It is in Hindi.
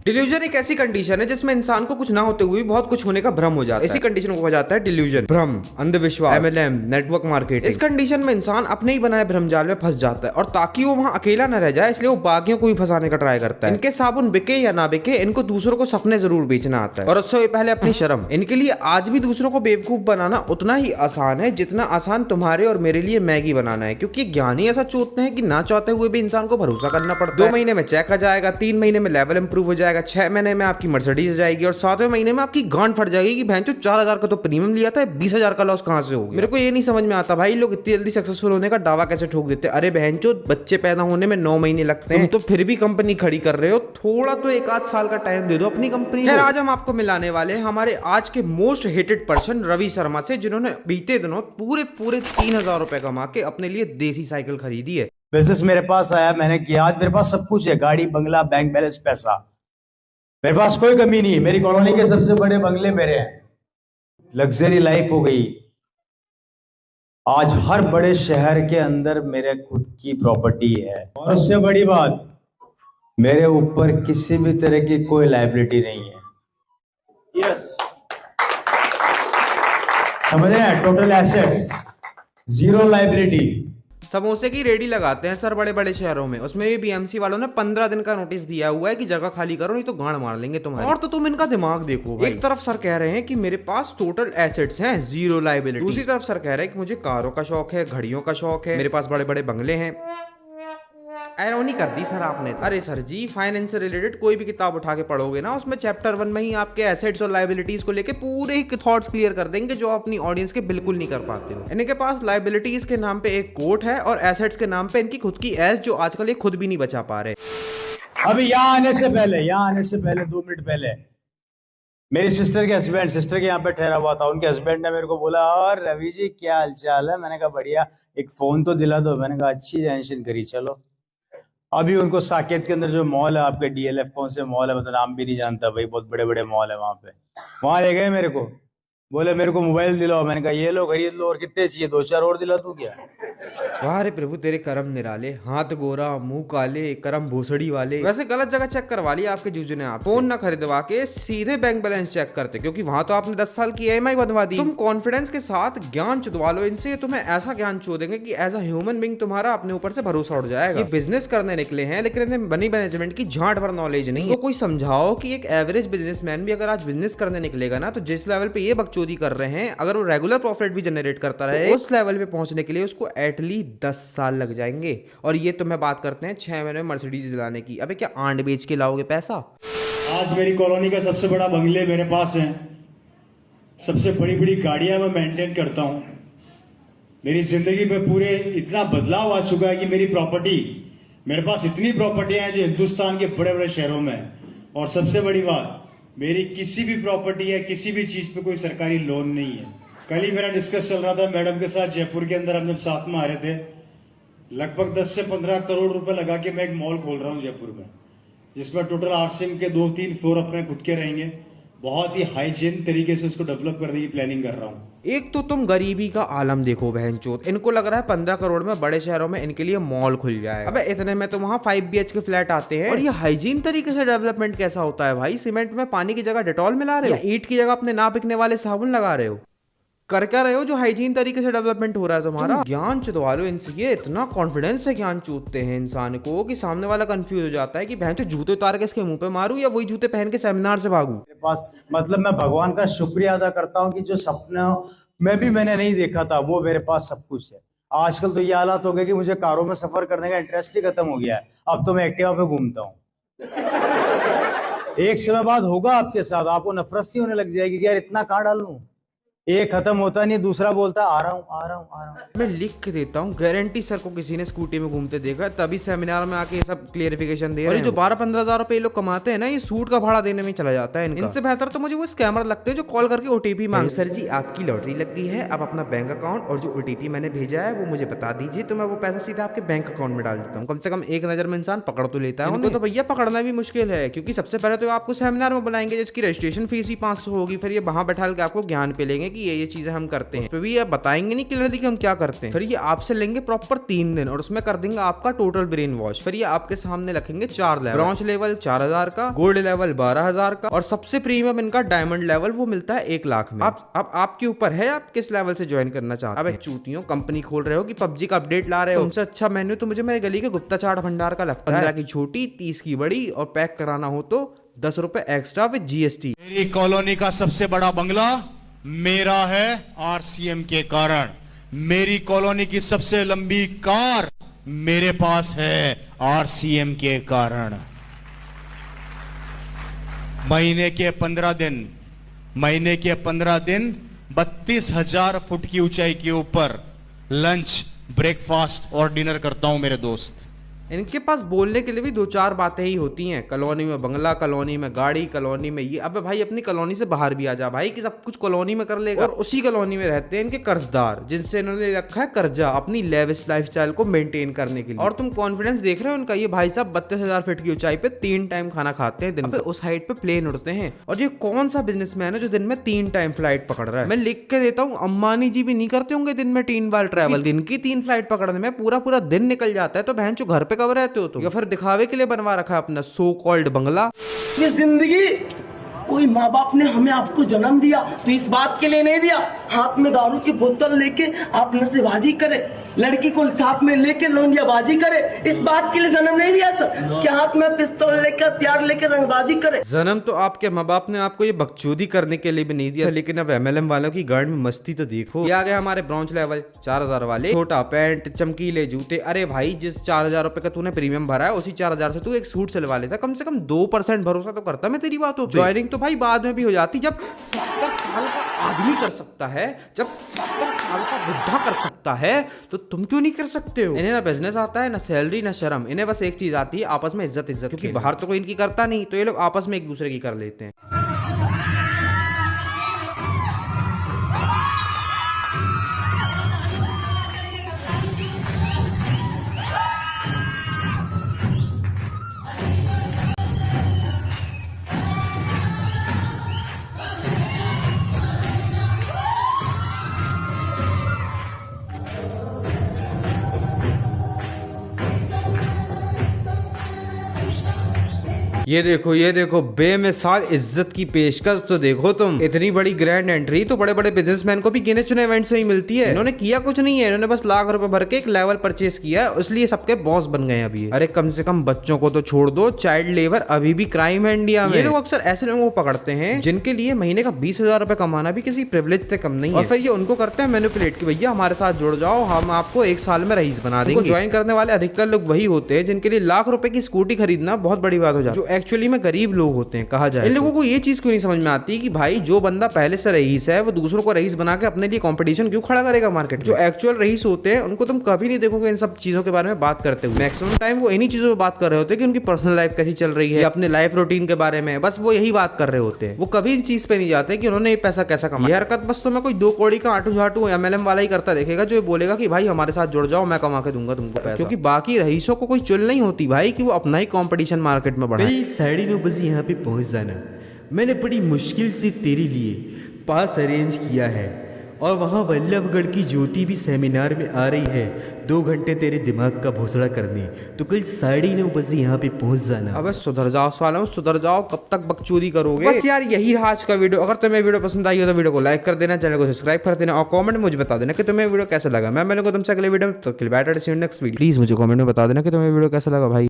डिल्यूजन एक ऐसी कंडीशन है जिसमें इंसान को कुछ ना होते हुए भी बहुत कुछ होने का भ्रम हो जाता है। इसी कंडीशन को कहा जाता है डिल्यूजन, भ्रम, अंधविश्वास, MLM, नेटवर्क मार्केटिंग। इस कंडीशन में इंसान अपने ही बनाए भ्रमजाल में फंस जाता है और ताकि वो वहां अकेला न रह जाए इसलिए वो बाकियों को भी फंसाने का ट्राई करता है। इनके साबुन बिके या ना बिके, इनको दूसरों को सपने जरूर बेचना आता है और उससे पहले अपनी शर्म। इनके लिए आज भी दूसरों को बेवकूफ बनाना उतना ही आसान है जितना आसान तुम्हारे और मेरे लिए मैगी बनाना है, क्योंकि ज्ञानी ऐसा चोटते हैं कि ना चाहते हुए भी इंसान को भरोसा करना पड़ता है। 2 महीने में चेक आ जाएगा, 3 महीने में लेवल इंप्रूव हो जाएगा, 6 महीने में आपकी मर्सिडीज जाएगी और 7वें महीने में आपकी गांड फट जाएगी कि भैंचो 4000 का तो प्रीमियम लिया था, 20,000 का लॉस कहां से हो गया। मेरे को ये नहीं समझ में आता भाई, लोग इतनी जल्दी सक्सेसफुल होने का दावा कैसे ठोक देते हैं। अरे भैंचो, बच्चे पैदा होने में 9 महीने लगते हैं, तो फिर भी कंपनी खड़ी कर रहे हो, थोड़ा तो 1-8 साल का टाइम दे दो अपनी कंपनी। खैर, आज हम आपको मिलाने वाले हैं हमारे आज के most hated person Ravi Sharma से, जिन्होंने बीते दिनों पूरे 3000 रुपए कमा के अपने लिए देसी साइकिल खरीदी है। बिजनेस मेरे पास आया, मैंने किया, आज मेरे पास सब कुछ है, गाड़ी, बंगला, बैंक बैलेंस, पैसा, मेरे पास कोई कमी नहीं है। मेरी कॉलोनी के सबसे बड़े बंगले मेरे हैं, लग्जरी लाइफ हो गई। आज हर बड़े शहर के अंदर मेरे खुद की प्रॉपर्टी है और उससे बड़ी बात, मेरे ऊपर किसी भी तरह की कोई लायबिलिटी नहीं है। यस, समझ रहे हैं? Total assets, zero liability. समोसे की रेडी लगाते हैं सर बड़े बड़े शहरों में, उसमें भी BMC वालों ने 15 दिन का नोटिस दिया हुआ है कि जगह खाली करो नहीं तो गांड मार लेंगे तुम्हारी। और तो तुम इनका दिमाग देखो भाई। एक तरफ सर कह रहे हैं कि मेरे पास टोटल एसेट्स हैं, जीरो लायबिलिटी। दूसरी तरफ सर कह रहे हैं कि मुझे कारों का शौक है, घड़ियों का शौक है, मेरे पास बड़े बड़े बंगले हैं। आयरनी कर दी सर आपने। अरे सर जी, फाइनेंस से रिलेटेड कोई भी किताब उठा के पढ़ोगे ना, उसमें चैप्टर 1 में ही आपके एसेट्स और लायबिलिटीज को लेके पूरे ही थॉट्स क्लियर कर देंगे जो आप अपनी ऑडियंस के बिल्कुल नहीं कर पाते हो। इनके पास लायबिलिटीज के नाम पे एक कोट है और एसेट्स के नाम पे इनकी खुद की एस, जो आजकल ये खुद भी नहीं बचा पा रहे। अभी यहाँ आने से पहले 2 मिनट पहले मेरी सिस्टर के यहाँ पे ठहरा हुआ था। उनके हस्बैंड ने मेरे को बोला, और रवि जी क्या हालचाल है? मैंने कहा बढ़िया, एक फोन तो दिला दो। मैंने कहा अच्छी टेंशन करी, चलो। अभी उनको साकेत के अंदर जो मॉल है, आपके DLF कौन से मॉल है, मतलब नाम भी नहीं जानता भाई, बहुत बड़े बड़े मॉल है वहां पे। वहां ले गए मेरे को, बोले मेरे को मोबाइल दिलाओ। मैंने कहा ये लो, खरीद लो। और कितने चाहिए? 2-4 और दिला दूं क्या? वाह रे प्रभु, तेरे कर्म निराले, हाथ गोरा मुंह काले, कर्म भोसड़ी वाले। वैसे गलत जगह चेक करवा लिया आपके जूजू ने। आप फोन ना खरीदवा के सीधे बैंक बैलेंस चेक करते, क्योंकि वहां तो आपने 10 साल की EMI बनवा दी। तुम कॉन्फिडेंस के साथ ज्ञान चुदवा लो इनसे, तुम्हें ऐसा ज्ञान चो देंगे कि एज अ ह्यूमन बीइंग तुम्हारा अपने ऊपर से भरोसा उठ जाएगा। ये बिजनेस करने निकले हैं लेकिन इन्हें मनी मैनेजमेंट की झांट भर नॉलेज नहीं है। कोई समझाओ कि एक एवरेज बिजनेसमैन भी अगर आज बिजनेस करने निकलेगा ना, तो जिस लेवल पे ये बकचोदी कर रहे हैं, अगर वो रेगुलर प्रॉफिट भी जनरेट करता रहे, उस लेवल पे पहुंचने के लिए उसको एटलीस्ट 10 साल लग जाएंगे। और ये तो मैं बात करते हैं 6 महीने में मर्सिडीज दिलाने की। अबे क्या आंड बेच के लाओगे पैसा? आज मेरी कॉलोनी का सबसे बड़ा बंगले मेरे पास है, सबसे बड़ी बड़ी गाड़ियां मैं मेंटेन करता हूं। मेरी जिंदगी में पूरे इतना बदलाव आ चुका है कि मेरी प्रॉपर्टी, मेरे पास इतनी प्रॉपर्टियां हैं जो हिंदुस्तान के बड़े बड़े शहरों में है। और सबसे बड़ी बात, मेरी किसी भी प्रॉपर्टी है, किसी भी चीज पे कोई सरकारी लोन नहीं है। कल ही मेरा डिस्कस चल रहा था मैडम के साथ जयपुर के अंदर, हम जब साथ में आ रहे थे, लगभग 10 से 15 करोड़ रुपए लगा के मैं एक मॉल खोल रहा हूं जयपुर में, जिसमें टोटल RCM के 2-3 फ्लोर अपने खुद के रहेंगे। बहुत ही हाइजीन तरीके से उसको डेवलप करने की प्लानिंग कर रहा हूँ। एक तो तुम गरीबी का आलम देखो बहनचोद, इनको लग रहा है 15 करोड़ में बड़े शहरों में इनके लिए मॉल खुल जाएगा। अबे इतने में तो वहाँ 5 BHK फ्लैट आते हैं। और ये हाइजीन तरीके से डेवलपमेंट कैसा होता है भाई? सीमेंट में पानी की जगह डेटॉल मिला रहे हो, ईंट की जगह अपने ना बिकने वाले साबुन लगा रहे हो? कर क्या रहे हो जो हाइजीन तरीके से डेवलपमेंट हो रहा है तुम्हारा? ज्ञान चुदवा लो इनसे। ये इतना कॉन्फिडेंस से ज्ञान चूतते हैं इंसान को कि सामने वाला कंफ्यूज हो जाता है कि बहन तो जूते उतार के इसके मुंह पे मारूं या वही जूते पहन के सेमिनार से भागूं। मेरे पास, मतलब मैं भगवान का शुक्रिया अदा करता हूँ कि जो सपना मैं भी मैंने नहीं देखा था, वो मेरे पास सब कुछ है। आजकल तो ये हालात हो गए कि मुझे कारों में सफर करने का इंटरेस्ट ही खत्म हो गया है। अब तो मैं एक्टिवा पे घूमता हूँ। एक समय बाद होगा आपके साथ, आपको नफरत सी होने लग जाएगी कि यार इतना कहाँ डालूं। एक खत्म होता नहीं, दूसरा बोलता आ रहा हूँ। मैं लिख के देता हूँ, गारंटी सर को किसी ने स्कूटी में घूमते देखा, तभी सेमिनार में आके सब क्लियरिफिकेशन दे रहे हैं। जो 12-15 हजार रुपए लोग कमाते हैं ना, ये सूट का भाड़ा देने में चला जाता है इनका। इनसे बेहतर तो मुझे वो स्कैमर लगते हैं जो कॉल करके OTP मांग, सर जी आपकी लॉटरी लग गई है, अब अपना बैंक अकाउंट और जो OTP मैंने भेजा है वो मुझे बता दीजिए, तो मैं वो पैसा सीधा आपके बैंक अकाउंट में डाल देता हूँ। कम से कम एक नजर में इंसान पकड़ तो लेता है। उनको तो भैया पकड़ना भी मुश्किल है, क्योंकि सबसे पहले तो आपको सेमिनार में बुलाएंगे जिसकी रजिस्ट्रेशन फीस भी 500 होगी, फिर ये वहां बैठा के आपको ज्ञान पे लेंगे कि ये चीजें हम करते हैं, भी ये बताएंगे नहीं क्लियरली कि हम क्या करते हैं। फिर ये आपसे लेंगे प्रॉपर 3 दिन और उसमें कर देंगे आपका टोटल ब्रेन वॉश। फिर ये आपके सामने रखेंगे 4 लेवल, ब्रॉन्ज लेवल 4000 का, गोल्ड लेवल 12000 का और सबसे प्रीमियम इनका डायमंड लेवल वो मिलता है 1 लाख में। अब आपके ऊपर है आप किस लेवल से ज्वाइन करना चाहते हैं। अब एक चूतियों कंपनी खोल रहे हो कि पबजी का अपडेट ला रहे हो, तुमसे अच्छा मेन्यू तो मुझे मेरे गली के गुप्ता चाट भंडार का लगता है। 15 की छोटी 30 की बड़ी और पैक कराना हो तो 10 रुपए एक्स्ट्रा विद GST। मेरी कॉलोनी का सबसे बड़ा बंगला मेरा है RCM के कारण। मेरी कॉलोनी की सबसे लंबी कार मेरे पास है RCM के कारण। महीने के 15 दिन 32,000 फुट की ऊंचाई के ऊपर लंच, ब्रेकफास्ट और डिनर करता हूं मेरे दोस्त। इनके पास बोलने के लिए भी 2-4 बातें ही होती हैं। कॉलोनी में बंगला, कॉलोनी में गाड़ी, कॉलोनी में ये। अबे भाई अपनी कॉलोनी से बाहर भी आ जा भाई कि सब कुछ कॉलोनी में कर लेगा। और उसी कॉलोनी में रहते हैं इनके कर्जदार जिनसे इन्होंने रखा है कर्जा अपनी लेविश लाइफस्टाइल को मेंटेन करने के लिए। और तुम कॉन्फिडेंस देख रहे हो उनका। ये भाई साहब 32,000 फीट की ऊंचाई पे 3 टाइम खाना खाते हैं दिन में। उस हाइट पे प्लेन उड़ते हैं। और ये कौन सा बिजनेसमैन है जो दिन में 3 टाइम फ्लाइट पकड़ रहा है। मैं लिख के देता हूँ, अंबानी जी भी नहीं करते होंगे दिन में 3 बार ट्रैवल। दिन की 3 फ्लाइट पकड़ने में पूरा दिन निकल जाता है। तो बहन चो घर पे कब रहते हो तुम? फिर दिखावे के लिए बनवा रखा है अपना सो कॉल्ड बंगला। ये जिंदगी कोई माँ बाप ने हमें आपको जन्म दिया तो इस बात के लिए नहीं दिया हाथ में दारू की बोतल लेके आप नशेबाजी करे, लड़की को साथ में लेके लौंडियाबाजी करे, इस बात के लिए जन्म नहीं दिया सर कि हाथ में पिस्तौल लेके हथियार लेके रंगबाजी करे। जन्म तो आपके माँ बाप ने आपको ये बकचोदी करने के लिए भी नहीं दिया, लेकिन अब MLM वालों की गांड में मस्ती तो देखो। ये आ गए हमारे ब्रॉन्ज लेवल 4000 वाले, छोटा पैंट, चमकीले जूते। अरे भाई जिस 4000 रुपए का तूने प्रीमियम भरा है उसी 4000 से तू एक सूट सिलवा लेता। कम से कम 2% भरोसा तो करता मैं तेरी बातों पे। ज्वाइनिंग तो भाई बाद में भी हो जाती। जब 70 साल का आदमी कर सकता है, जब 70 साल का बुढ़ा कर सकता है तो तुम क्यों नहीं कर सकते हो। इन्हें ना बिजनेस आता है, ना सैलरी, ना शर्म। इन्हें बस एक चीज आती है, आपस में इज्जत। क्योंकि बाहर तो कोई इनकी करता नहीं तो ये लोग आपस में एक दूसरे की कर लेते हैं। ये देखो बेमिसाल इज्जत की पेशकश तो देखो तुम। इतनी बड़ी ग्रैंड एंट्री तो बड़े बड़े बिजनेसमैन को भी गिने चुने इवेंट्स में ही मिलती है। इन्होंने किया कुछ नहीं है, इन्होंने बस लाख रुपए भर के एक लेवल परचेस किया है, इसलिए सबके बॉस बन गए अभी। अरे कम से कम बच्चों को तो छोड़ दो, चाइल्ड लेबर अभी भी क्राइम है इंडिया में। ये लोग अक्सर ऐसे लोगों को पकड़ते हैं जिनके लिए महीने का 20,000 रुपए कमाना भी किसी प्रिविलेज से कम नहीं है। और फिर ये उनको करते हैं मैनिपुलेट कि भैया हमारे साथ जुड़ जाओ, हम आपको 1 साल में रईस बना देंगे। ज्वाइन करने वाले अधिकतर लोग वही होते हैं जिनके लिए लाख रुपए की स्कूटी खरीदना बहुत बड़ी बात हो जाती है, जो एक्चुअली में गरीब लोग होते हैं कहा जाए। इन लोगों को ये चीज क्यों नहीं समझ में आती कि भाई जो बंदा पहले से रईस है वो दूसरों को रईस बना के अपने लिए कंपटीशन क्यों खड़ा करेगा मार्केट में। जो एक्चुअल रईस होते हैं उनको तुम कभी नहीं देखोगे इन सब चीजों के बारे में बात करते हुए। मैक्सिमम टाइम वो इन्हीं चीजों पे बात कर रहे होते हैं कि उनकी पर्सनल लाइफ कैसी चल रही है, अपने लाइफ रूटीन के बारे में, बस वो यही बात कर रहे होते हैं। वो कभी इस चीज पे नहीं जाते कि उन्होंने ये पैसा कैसा कमाया। ये हरकत बस तुम्हें कोई 2 कौड़ी का आटू झाटू MLM वाला ही करता देखेगा, जो बोलेगा कि भाई हमारे साथ जुड़ जाओ, मैं कमा के दूंगा तुमको पैसा। क्योंकि बाकी रईसों को कोई चुल नहीं होती भाई कि वो अपना ही कंपटीशन मार्केट में बढ़ाए। 9:30 बजे यहाँ पे पहुँच जाना। मैंने बड़ी मुश्किल से तेरे लिए पास अरेंज किया है और वहाँ वल्लभगढ़ की ज्योति भी सेमिनार में आ रही है 2 घंटे तेरे दिमाग का भोसड़ा करने। तो कल 9:30 बजे यहाँ पे पहुँच जाना। अबे सुधर जाओ सालों, सुधर जाओ, कब तक बकचोदी करोगे। बस यार यही रहा आज का वीडियो। अगर तुम्हें वीडियो पसंद आई हो तो वीडियो को लाइक कर देना, चैनल को सब्सक्राइब कर देना और कमेंट में मुझे बता देना कि तुम्हें वीडियो कैसा लगा। मैं मिलूंगा तुमसे अगले वीडियो में। तो नेक्स्ट वीडियो प्लीज मुझे कमेंट में बता देना कि तुम्हें वीडियो कैसा लगा भाई।